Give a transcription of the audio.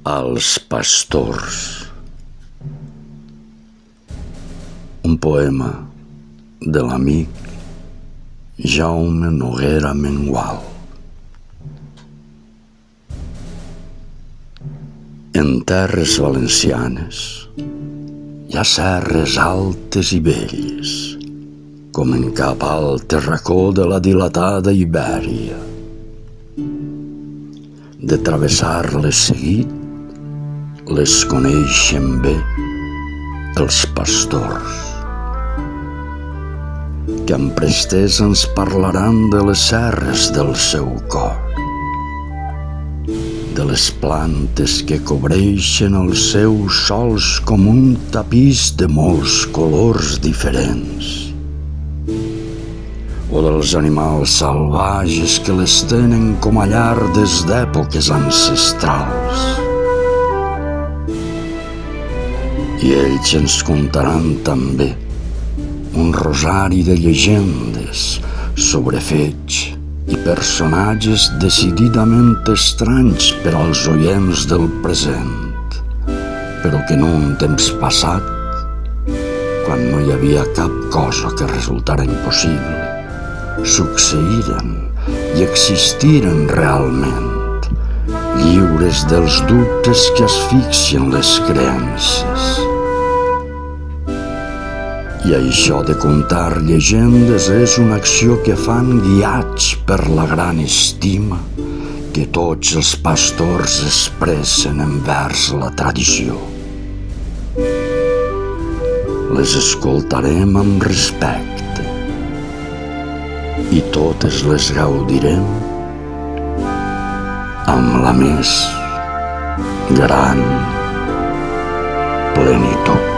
als pastors. Un poema de l'amic Jaume Noguera Mengual. En terres valencianes hi ha serres altes i belles, com en cap altre racó de la dilatada Ibèria. De travessar-les seguit, les coneixen bé els pastors, que amb prestesa ens parlaran de les serres del seu cor, de les plantes que cobreixen els seus sols com un tapís de molts colors diferents, o dels animals salvatges que les tenen com a llar des d'èpoques ancestrals. I ells ens contaran també un rosari de llegendes sobre fets i personatges decididament estranys per als oients del present, però que en un temps passat, quan no hi havia cap cosa que resultara impossible, succeïren i existiren realment, lliures dels dubtes que asfixien les creences. I això de contar llegendes és una acció que fan guiats per la gran estima que tots els pastors expressen envers la tradició. Les escoltarem amb respecte i totes les gaudirem amb la més gran plenitud.